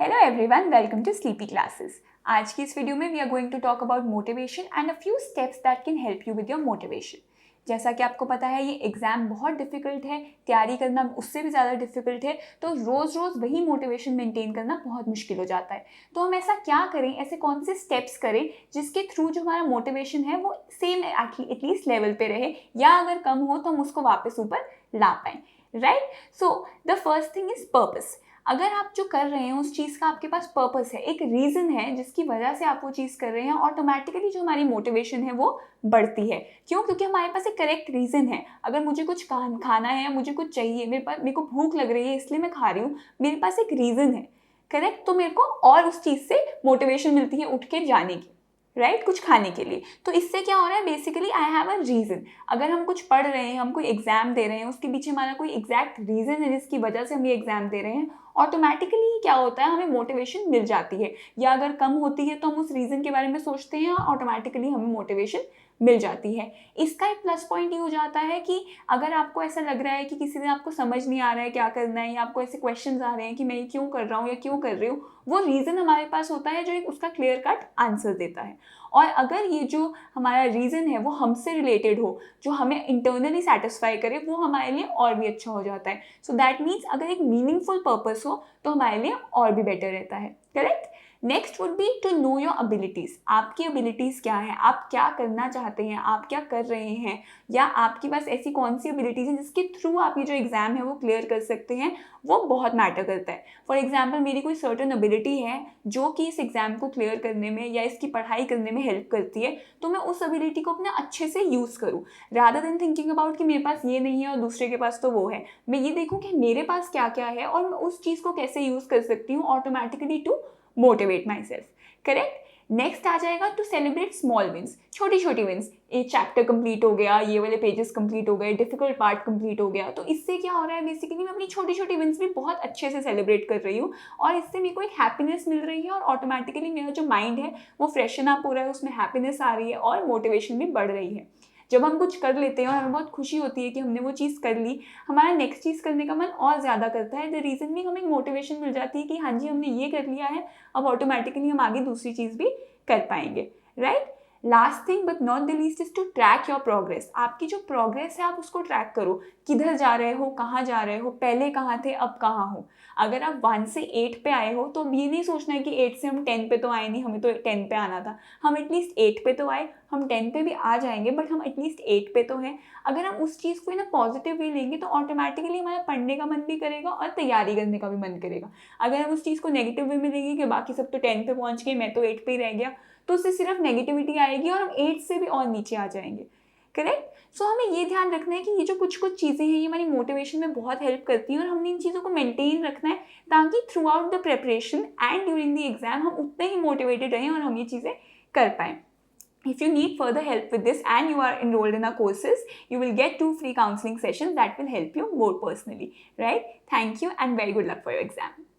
Hello everyone, welcome to sleepy classes. आज की इस वीडियो में we are going to talk about motivation and a few steps that can help you with your motivation. जैसा कि आपको पता है, ये एग्ज़ाम बहुत डिफिकल्ट है, तैयारी करना उससे भी ज़्यादा डिफिकल्ट है, तो रोज़ रोज़ वही मोटिवेशन मेंटेन करना बहुत मुश्किल हो जाता है। तो हम ऐसा क्या करें, ऐसे कौन से स्टेप्स करें जिसके थ्रू जो हमारा मोटिवेशन है वो सेम एटलीस्ट लेवल पे रहे, या अगर कम हो तो हम उसको वापस ऊपर ला पाएँ, right? So the first thing is purpose. अगर आप जो कर रहे हैं उस चीज़ का आपके पास पर्पस है, एक रीज़न है जिसकी वजह से आप वो चीज़ कर रहे हैं, ऑटोमेटिकली जो हमारी मोटिवेशन है वो बढ़ती है। क्यों? क्योंकि हमारे पास एक करेक्ट रीज़न है। अगर मुझे कुछ खाना है या मुझे कुछ चाहिए, मेरे को भूख लग रही है इसलिए मैं खा रही हूँ, मेरे पास एक रीज़न है, करेक्ट? तो मेरे को और उस चीज़ से मोटिवेशन मिलती है उठ के जाने की, राइट? कुछ खाने के लिए। तो इससे क्या हो रहा है, basically I have a reason. अगर हम कुछ पढ़ रहे हैं, हम कोई एग्जाम दे रहे हैं, उसके पीछे हमारा कोई एग्जैक्ट रीज़न है जिसकी वजह से हम ये एग्जाम दे रहे हैं, ऑटोमेटिकली क्या होता है, हमें मोटिवेशन मिल जाती है। या अगर कम होती है तो हम उस रीज़न के बारे में सोचते हैं, ऑटोमेटिकली हमें मोटिवेशन मिल जाती है। इसका एक प्लस पॉइंट ये हो जाता है कि अगर आपको ऐसा लग रहा है कि किसी दिन आपको समझ नहीं आ रहा है क्या करना है, या आपको ऐसे क्वेश्चंस आ रहे हैं कि मैं ये क्यों कर रहा हूँ या क्यों कर रही हूँ, वो रीज़न हमारे पास होता है जो एक उसका क्लियर कट आंसर देता है। और अगर ये जो हमारा रीज़न है वो हमसे रिलेटेड हो, जो हमें इंटरनली सेटिस्फाई करे, वो हमारे लिए और भी अच्छा हो जाता है। सो दैट मीन्स अगर एक मीनिंगफुल पर्पस हो तो हमारे लिए और भी बेटर रहता है, correct? Next would be to know your abilities. आपकी एबिलिटीज़ क्या है, आप क्या करना चाहते हैं, आप क्या कर रहे हैं, या आपके पास ऐसी कौन सी एबिलिटीज़ हैं जिसके थ्रू आप ये जो एग्ज़ाम है वो क्लियर कर सकते हैं, वो बहुत मैटर करता है। फॉर एग्जाम्पल, मेरी कोई सर्टन एबिलिटी है जो कि इस एग्ज़ाम को क्लियर करने में या इसकी पढ़ाई करने में हेल्प करती है, तो मैं उस एबिलिटी को अपने अच्छे से यूज़ करूँ, रादर देन थिंकिंग अबाउट कि मेरे पास ये नहीं है और दूसरे के पास तो वो है। मैं ये देखूँ कि मेरे पास क्या क्या है और मैं उस चीज़ को कैसे यूज़ कर सकती हूँ automatically to motivate myself, correct? Next आ जाएगा टू सेलिब्रेट स्मॉल विंस, छोटी छोटी विंस। एक चैप्टर कंप्लीट हो गया, ये वाले पेजेस कंप्लीट हो गए, डिफिकल्ट पार्ट कंप्लीट हो गया, तो इससे क्या हो रहा है, बेसिकली मैं अपनी छोटी छोटी विंस भी बहुत अच्छे से सेलिब्रेट कर रही हूँ, और इससे मेरे को एक हैप्पीनेस मिल रही है, और ऑटोमेटिकली मेरा जो माइंड है वो फ्रेशन अप हो रहा है, उसमें हैप्पीनेस आ रही है और मोटिवेशन भी बढ़ रही है। जब हम कुछ कर लेते हैं और हमें बहुत खुशी होती है कि हमने वो चीज़ कर ली, हमारा नेक्स्ट चीज़ करने का मन और ज़्यादा करता है। द रीज़न भी हमें मोटिवेशन मिल जाती है कि हाँ जी, हमने ये कर लिया है, अब ऑटोमेटिकली हम आगे दूसरी चीज़ भी कर पाएंगे, right? Last thing but not the least is to track your progress. आपकी जो प्रोग्रेस है आप उसको ट्रैक करो, किधर जा रहे हो, कहाँ जा रहे हो, पहले कहाँ थे, अब कहाँ हो। अगर आप 1 से 8 पे आए हो तो ये नहीं सोचना है कि 8 से हम 10 पे तो आए नहीं, हमें तो 10 पे आना था। हम एटलीस्ट 8 पे तो आए, हम 10 पे भी आ जाएंगे, बट हम एटलीस्ट 8 पे तो हैं। अगर हम उस चीज़ को ना पॉजिटिव वे लेंगे तो ऑटोमेटिकली हमारा पढ़ने का मन भी करेगा और तैयारी करने का भी मन करेगा। अगर हम उस चीज़ को नेगेटिव वे में लेंगे कि बाकी सब तो 10 पे पहुँच गए, मैं तो 8 पे ही रह गया, तो उससे सिर्फ नेगेटिविटी आएगी और हम 8 से भी और नीचे आ जाएंगे, करेक्ट? सो हमें ये ध्यान रखना है कि ये जो कुछ कुछ चीज़ें हैं ये हमारी मोटिवेशन में बहुत हेल्प करती हैं, और हमने इन चीज़ों को मेंटेन रखना है ताकि through out the preparation and during the exam हम उतने ही मोटिवेटेड रहें और हम ये चीज़ें कर पाएँ. If you need further help with this and you are enrolled in our courses, you will get 2 free counseling sessions that will help you more personally, right? Thank you and very good luck for your exam.